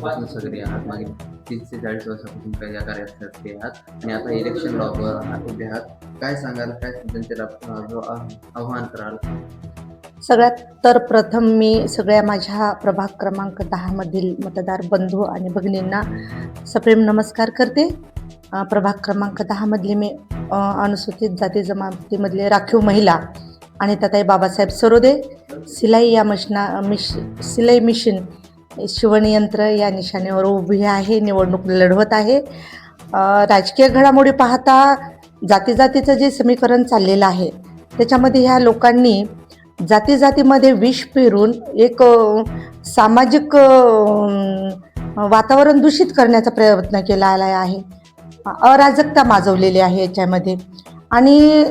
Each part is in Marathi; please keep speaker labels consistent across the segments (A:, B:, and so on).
A: वर्षांपासून सक्रिय आहात. मागील 30 ते 40 वर्षापासून काही या कार्यात सक्रिय आहात आणि आता इलेक्शनला उभे आहात. काय सांगाल? काय जनतेला आव्हान कराल?
B: सगळ्यात तर प्रथम मी सगळ्या माझ्या प्रभाग क्रमांक 10 मधील मतदार बंधू आणि भगिनींना सप्रेम नमस्कार करते. प्रभाग क्रमांक 10 मधली मी अनुसूचित जाती जमातीमधले राखीव महिला आणि ताताई बाबासाहेब सरोदे सिलाई या सिलाई मिशन शिवणयंत्र या निशाणीवर उभी आहे, निवडणूक लढवत आहे. राजकीय घडामोडी पाहता जातीचं जे समीकरण चाललेलं आहे त्याच्यामध्ये ह्या लोकांनी जातीमध्ये विष पेरून एक सामाजिक वातावरण दूषित करण्याचा प्रयत्न केला आहे. अराजकता माजवलेली आहे याच्यामध्ये. आणि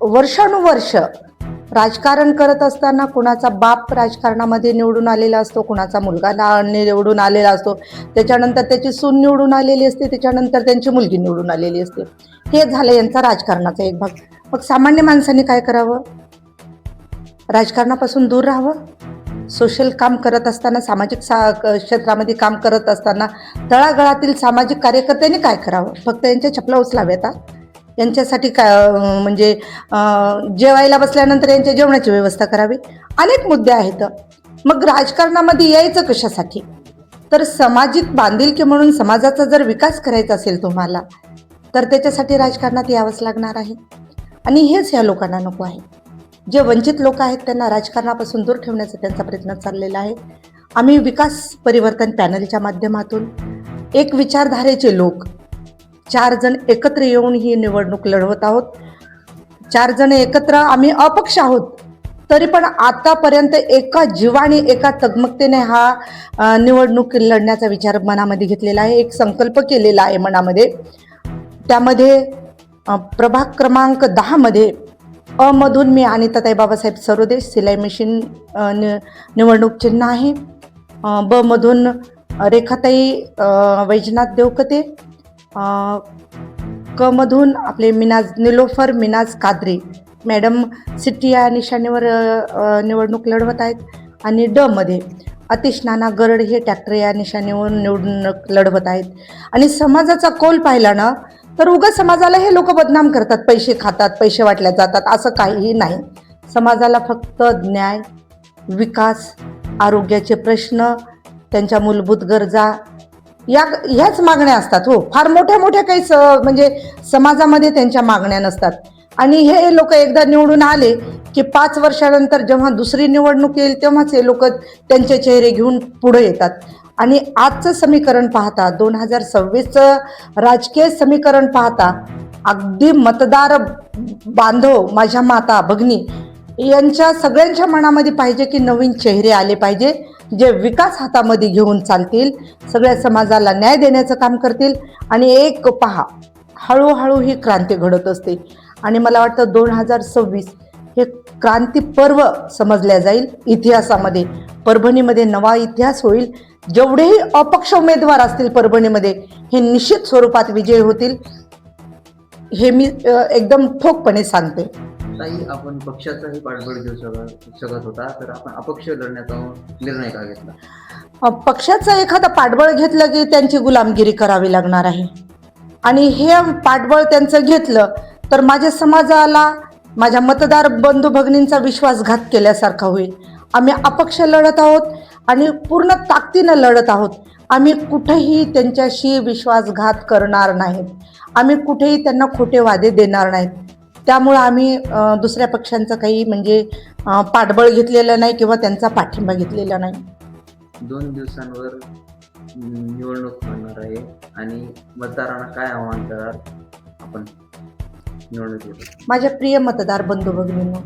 B: वर्षानुवर्ष राजकारण करत असताना कुणाचा बाप राजकारणामध्ये निवडून आलेला असतो, कुणाचा मुलगा निवडून आलेला असतो, त्याच्यानंतर त्याची सून निवडून आलेली असते, त्याच्यानंतर त्यांची मुलगी निवडून आलेली असते. हे झालं यांचा राजकारणाचा एक भाग. मग सामान्य माणसांनी काय करावं? राजकारणापासून दूर राहावं. सोशल काम करत असताना, सामाजिक क्षेत्रामध्ये काम करत असताना तळागाळातील सामाजिक कार्यकर्त्यांनी काय करावं? फक्त यांच्या चपला उचलाव्यात. यांच्यासाठी काय म्हणजे जेवायला बसल्यानंतर यांच्या जेवणाची व्यवस्था करावी. अनेक मुद्दे आहेत. मग राजकारणामध्ये यायचं कशासाठी? तर सामाजिक बांधिलकी म्हणून समाजाचा जर विकास करायचा असेल तुम्हाला, तर त्याच्यासाठी राजकारणात यावंच लागणार आहे. आणि हेच ह्या लोकांना नको आहे. जे वंचित लोक आहेत त्यांना राजकारणापासून दूर ठेवण्याचा त्यांचा प्रयत्न चाललेला आहे. आम्ही विकास परिवर्तन पॅनलच्या माध्यमातून एक विचारधारेचे लोक 4 जण एकत्र येऊन ही निवडणूक लढवत आहोत. 4 जण एकत्र आम्ही अपक्ष आहोत, तरी पण आतापर्यंत एका जीवाने एका तगमगतेने हा निवडणूक लढण्याचा विचार मनामध्ये घेतलेला आहे. एक संकल्प केलेला आहे मनामध्ये. त्यामध्ये प्रभाग क्रमांक 10 मध्ये मधून मी आणि ताताई बाबासाहेब सरोदे सिलाई मशीन निवडणूक चिन्ह आहे. ब मधून रेखाताई वैजनाथ देवकते, क मधून आपले निलोफर मिनाज कादरी मॅडम सिटी या निशाणीवर निवडणूक लढवत आहेत. आणि ड मध्ये अतिश नाना गरड हे ट्रॅक्टर या निशाणीवर निवडणूक लढवत आहेत. आणि समाजाचा कौल पाहिला ना तर उगाच समाजाला हे लोक बदनाम करतात, पैसे खातात, पैसे वाटल्या जातात, असं काहीही नाही. समाजाला फक्त न्याय, विकास, आरोग्याचे प्रश्न, त्यांच्या मूलभूत गरजा ह्याच मागण्या असतात. हो, फार मोठ्या काही म्हणजे समाजामध्ये त्यांच्या मागण्या नसतात. आणि हे लोक एकदा निवडून आले की 5 वर्षानंतर जेव्हा दुसरी निवडणूक येईल तेव्हाच हे लोक त्यांचे चेहरे घेऊन पुढे येतात. आणि आजचं समीकरण पाहता, 2026चं राजकीय समीकरण पाहता, अगदी मतदार बांधव, माझ्या माता भगिनी यांच्या सगळ्यांच्या मनामध्ये पाहिजे की नवीन चेहरे आले पाहिजे, जे विकास हातामध्ये घेऊन चालतील, सगळ्या समाजाला न्याय देण्याचं काम करतील. आणि एक पहा, हळूहळू ही क्रांती घडत असते. आणि मला वाटतं 2026 हे क्रांती पर्व समजल्या जाईल इतिहासामध्ये. परभणीमध्ये नवा इतिहास होईल. जेवढेही अपक्ष उमेदवार असतील परभणीमध्ये, हे निश्चित स्वरूपात विजयी होतील, हे मी एकदम ठोकपणे सांगते.
A: ताई, आपण पक्षाचाही पाठबळ घेऊ शकत होता, तर आपण अपक्ष लढण्याचा निर्णय का घेतला?
B: पक्षाचं एखादं पाठबळ घेतलं की त्यांची गुलामगिरी करावी लागणार आहे. आणि हे पाठबळ त्यांचं घेतलं तर माझ्या समाजाला, माझ्या मतदार बंधू भगिनींचा विश्वासघात केल्यासारखा होईल. आम्ही अपक्ष लढत आहोत आणि पूर्ण ताकदीनं लढत आहोत. आम्ही कुठेही त्यांच्याशी विश्वासघात करणार नाहीत. आम्ही कुठेही त्यांना खोटे वादे देणार नाहीत. त्यामुळं आम्ही दुसऱ्या पक्षांचं काही म्हणजे पाठबळ घेतलेलं नाही किंवा त्यांचा पाठिंबा घेतलेला नाही.
A: 2 दिवसांवर निवडणूक होणार आहे आणि मतदारांना काय आव्हान कराल आपण निवडणुकीत?
B: माझ्या प्रिय मतदार बंधू भगिनींनो,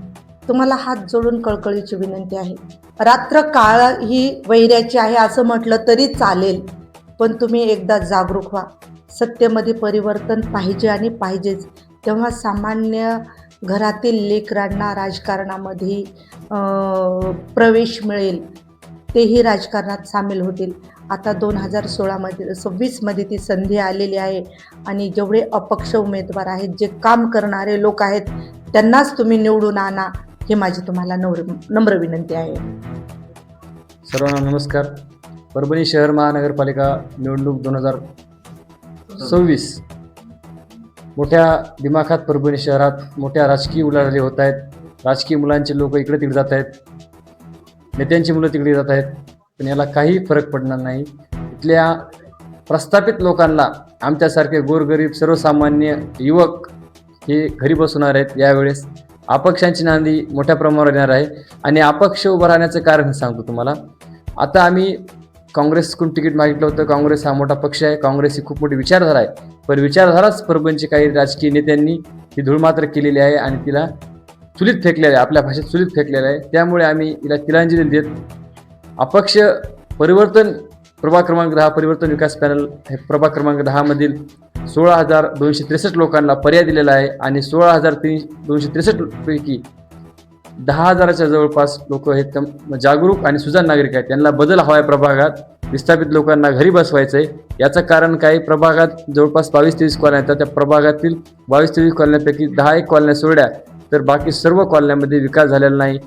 B: तुम्हाला हात जोडून कळकळीची विनंती आहे. रात्र काळ ही वैऱ्याची आहे असं म्हटलं तरी चालेल, पण तुम्ही एकदा जागरूक व्हा. सत्तेमध्ये परिवर्तन पाहिजे आणि पाहिजेच. तेव्हा सामान्य घरातील लेकरांना राजकारणामध्ये प्रवेश मिळेल, तेही राजकारणात सामील होतील. आता 2026मध्ये ती संधी आलेली आहे. आणि जेवढे अपक्ष उमेदवार आहेत, जे काम करणारे लोक आहेत, त्यांनाच तुम्ही निवडून आणा, ही माझी तुम्हाला नम्र विनंती आहे.
C: सर्वांना नमस्कार. परभणी शहर महानगरपालिका निवडणूक 2026 मोठ्या दिमाखात परभणी शहरात मोठ्या राजकीय उलाढाली होत आहेत. राजकीय मुलांचे लोक इकडे तिकडे जात आहेत, नेत्यांची मुलं तिकडे जात आहेत, पण याला काही फरक पडणार नाही. इथल्या प्रस्थापित लोकांना आमच्यासारखे गोरगरीब सर्वसामान्य युवक हे घरी बसवणार आहेत. यावेळेस अपक्षांची नांदी मोठ्या प्रमाणावर येणार आहे आणि अपक्ष उभं राहण्याचं कारण सांगतो तुम्हाला. आता आम्ही काँग्रेसकडून तिकीट मागितलं होतं. काँग्रेस हा मोठा पक्ष आहे, काँग्रेस ही खूप मोठी विचारधारा आहे, पण विचारधाराच परभणीचे काही राजकीय नेत्यांनी ही धूळमात्र केलेली आहे आणि तिला चुलीत फेकलेलं आहे, आपल्या भाषेत चुलीत फेकलेलं आहे. त्यामुळे आम्ही तिला तिलांजली देत अपक्ष परिवर्तन प्रभाग क्रमांक 10 परिवर्तन विकास पॅनल हे प्रभाग क्रमांक 10 मधील 16,263 लोकांना पर्याय दिलेला आहे आणि 16,263 पैकी 10,000च्या जवळपास लोक हे जागरूक आणि सुजाण नागरिक आहेत. त्यांना बदल हवा आहे. प्रभागात विस्थापित लोकांना घरी बसवायचं आहे. याचं कारण काय, प्रभागात जवळपास 22-23 कॉलन्या आहेत. त्या प्रभागातील 22-23 कॉलन्यापैकी 10-1 कॉलन्या सोडल्या तर बाकी सर्व कॉलन्यामध्ये विकास झालेला नाही.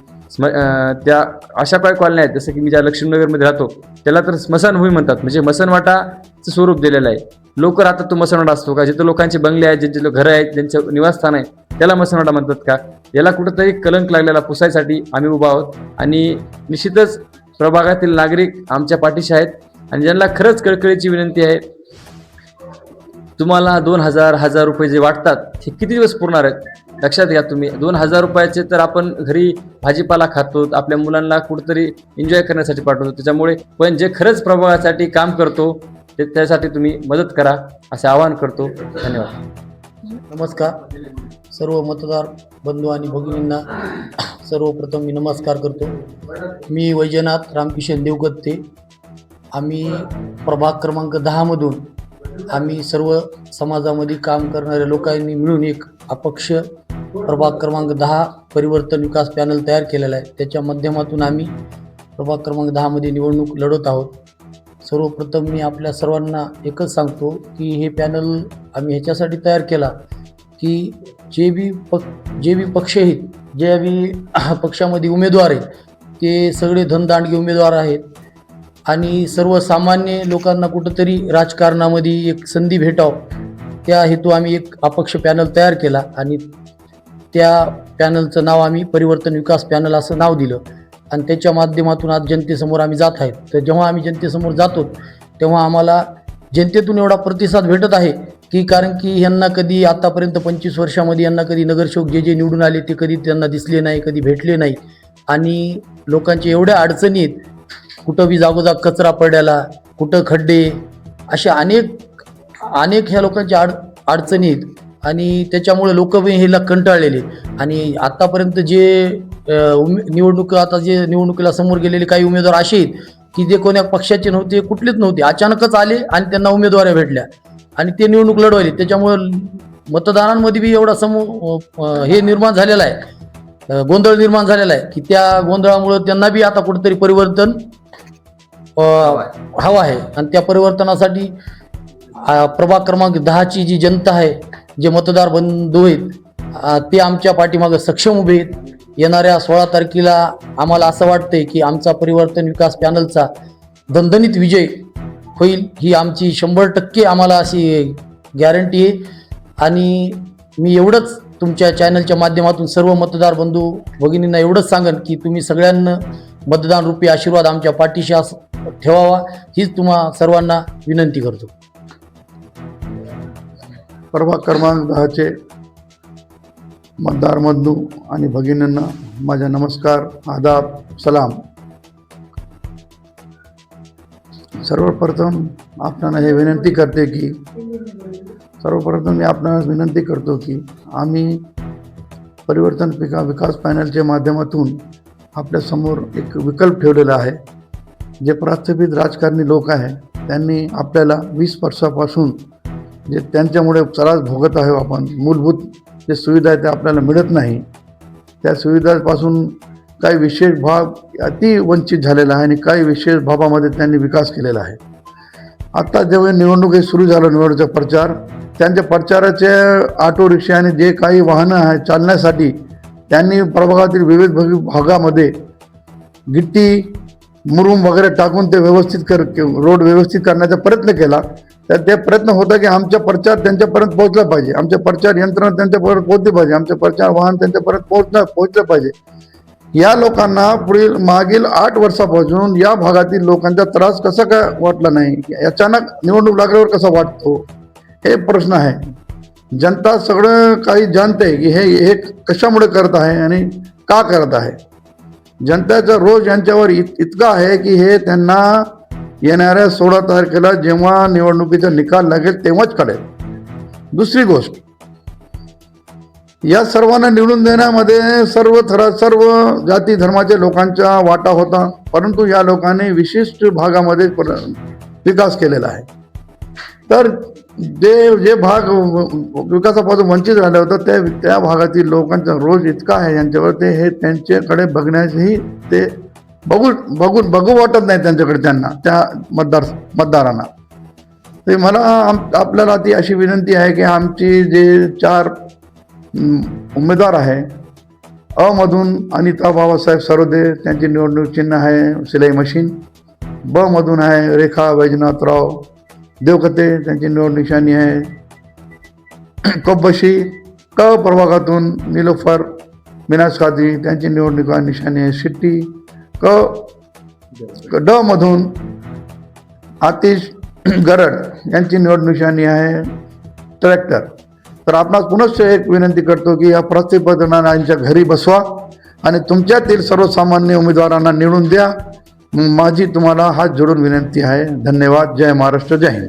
C: त्या अशा काही कॉलन्या आहेत, जसं की मी ज्या लक्ष्मीनगरमध्ये राहतो त्याला तर स्मशानभूमी म्हणतात, म्हणजे मसनवाटाचं स्वरूप दिलेलं आहे. लोक राहतात तो मसनवाटा असतो का? जिथं लोकांचे बंगले आहेत, ज्यांचे घरं आहेत, ज्यांचं निवासस्थान आहे, त्याला मसनवाटा म्हणतात का? याला कुठंतरी कलंक लागलेला पुसायसाठी आम्ही उभा आहोत आणि निश्चितच प्रभागातील नागरिक आमच्या पाठीशी आहेत आणि ज्यांना खरंच कळकळीची विनंती आहे, तुम्हाला 2,000 रुपये जे वाटतात हे किती दिवस पुरणार आहेत? लक्षात घ्या तुम्ही. 2,000 रुपयाचे तर आपण घरी भाजीपाला खातो, आपल्या मुलांना कुठंतरी एन्जॉय करण्यासाठी पाठवतो. त्याच्यामुळे पण जे खरंच प्रभागासाठी काम करतो त्यासाठी तुम्ही मदत करा असे आवाहन करतो. धन्यवाद.
D: नमस्कार सर्व मतदार बंधू आणि भगिनींना सर्वप्रथम मी नमस्कार करतो. मी वैजनाथ रामकिशन देवगत्ते. आम्ही प्रभाग क्रमांक 10मधून आम्ही सर्व समाजामध्ये काम करणाऱ्या लोकांनी मिळून एक अपक्ष प्रभाग क्रमांक 10 परिवर्तन विकास पॅनल तयार केलेला आहे. त्याच्या माध्यमातून आम्ही प्रभाग क्रमांक 10मध्ये निवडणूक लढवत आहोत. सर्वप्रथम मी आपल्या सर्वांना एकच सांगतो की हे पॅनल आम्ही ह्याच्यासाठी तयार केला की जे बी पक्ष आहेत, जे बी पक्षामध्ये उमेदवार आहेत ते सगळे धनदांडगे उमेदवार आहेत आणि सर्वसामान्य लोकांना कुठंतरी राजकारणामध्ये एक संधी भेटावं त्या हेतू आम्ही एक अपक्ष पॅनल तयार केला आणि त्या पॅनलचं नाव आम्ही परिवर्तन विकास पॅनल असं नाव दिलं आणि त्याच्या माध्यमातून आज जनतेसमोर आम्ही जात आहेत. तर जेव्हा आम्ही जनतेसमोर जातो तेव्हा आम्हाला जनतेतून एवढा प्रतिसाद भेटत आहे की कारण की यांना कधी आतापर्यंत 25 वर्षामध्ये यांना कधी नगरसेवक जे निवडून आले ते कधी त्यांना दिसले नाही, कधी भेटले नाही आणि लोकांच्या एवढ्या अडचणी आहेत, कुठं बी जागोजाग कचरा पडल्याला, कुठं खड्डे, अशा अनेक ह्या लोकांच्या अडचणी आहेत आणि त्याच्यामुळे लोक बी ह्याला कंटाळलेले आणि आत्तापर्यंत जे निवडणुकीला समोर गेलेले काही उमेदवार असे आहेत की जे कोण्या पक्षाचे नव्हते, कुठलेच नव्हते, अचानकच आले आणि त्यांना उमेदवाऱ्या भेटल्या आणि ते निवडणूक लढवले. त्याच्यामुळं मतदारांमध्ये बी एवढा हे निर्माण झालेला आहे, गोंधळ निर्माण झालेला आहे की त्या गोंधळामुळं त्यांना बी आता कुठेतरी परिवर्तन हवं आहे आणि त्या परिवर्तनासाठी प्रभाग क्रमांक 10ची जी जनता आहे, जे मतदार बंधू आहेत ते आमच्या पाठीमागं सक्षम उभे आहेत. येणाऱ्या 16 तारखेला आम्हाला असं वाटतंय की आमचा परिवर्तन विकास पॅनलचा दणदणीत विजय होईल, ही आमची 100% आम्हाला अशी गॅरंटी आहे. आणि मी एवढंच तुमच्या चॅनलच्या माध्यमातून सर्व मतदार बंधू भगिनींना एवढंच सांगेन की तुम्ही सगळ्यांना मतदान रूपी आशीर्वाद आमच्या पाठीशी ठेवावा, हीच तुम्हा सर्वांना विनंती करतो.
E: प्रभाग क्रमांक 10चे मतदार बंधू आणि भगिनींना माझा नमस्कार, आदाब, सलाम. सर्वप्रथम आपणाला हे विनंती करते की सर्वप्रथम मी आपणास विनंती करतो की आम्ही परिवर्तन विकास पॅनलच्या माध्यमातून आपल्यासमोर एक विकल्प ठेवलेला आहे. जे प्रस्थापित राजकारणी लोक आहे त्यांनी आपल्याला 20 वर्षापासून जे त्यांच्यामुळे त्रास भोगत आहे, आपण मूलभूत जे सुविधा आहे त्या आपल्याला मिळत नाही, त्या सुविधांपासून काही विशेष भाग अति वंचित झालेला आहे आणि काही विशेष भागामध्ये त्यांनी विकास केलेला आहे. आता जेव्हा निवडणूक सुरू झालं, निवडणुकीचा प्रचार, त्यांच्या प्रचाराचे ऑटो रिक्षा आणि जे काही वाहनं आहेत चालण्यासाठी त्यांनी प्रभागातील विविध भागामध्ये गिट्टी मुरुम वगैरे टाकून ते रोड व्यवस्थित करण्याचा प्रयत्न केला, तर ते प्रयत्न होता की आमचा प्रचार त्यांच्यापर्यंत पोहोचला पाहिजे, आमचे प्रचार यंत्रणा त्यांच्यापर्यंत पोहोचली पाहिजे, आमचे प्रचार वाहन त्यांच्यापर्यंत पोहोचलं पाहिजे. या लोकांना मागील 8 वर्षापासून या भागातील लोकांचा त्रास कसा काय वाटला नाही, अचानक निवडणूक लागल्यावर कसा वाटतो, हे प्रश्न आहे. जनता सगळं काही जाणते की हे कशामुळे करत आहे आणि का करत आहे. जनतेचा रोष यांच्यावर इतका आहे की हे त्यांना येणाऱ्या 16 तारखेला जेव्हा निवडणुकीचा निकाल लागेल तेव्हाच कळेल. दुसरी गोष्ट, या सर्वांना निवडून देण्यामध्ये सर्व जाती धर्माच्या लोकांचा वाटा होता, परंतु या लोकांनी विशिष्ट भागामध्ये विकास केलेला आहे. तर जे भाग विकासापासून वंचित राहिले होते त्या भागातील लोकांचा रोष इतका आहे यांच्यावर हे त्यांच्याकडे बघण्यासही ते बघू वाटत नाही त्यांच्याकडे, त्यांना त्या मतदारांना. ते मला आपल्याला ती अशी विनंती आहे की आमची जे 4 उमेदवार आहे, अ मधून अनिता बाबासाहेब सरोदे, त्यांची निवडणूक चिन्ह आहे सिलाई मशीन. ब मधून आहे रेखा वैजनाथराव देवकते, त्यांची निवडणूक निशाणी आहे कब्बशी. क प्रभागातून निलोफर मिनाज कादरी, त्यांची निवडणूक निशाणी आहे शिट्टी. ड मधून आतिश गरड, यांची निवडणूक निशाणी आहे ट्रॅक्टर. तर आपणास पुनश्च एक विनंती करतो की या प्रतिपादनांना यांच्या घरी बसवा आणि तुमच्यातील सर्वसामान्य उमेदवारांना निवडून द्या. माझी तुम्हाला हात जोडून विनंती आहे. धन्यवाद. जय महाराष्ट्र. जय हिंद.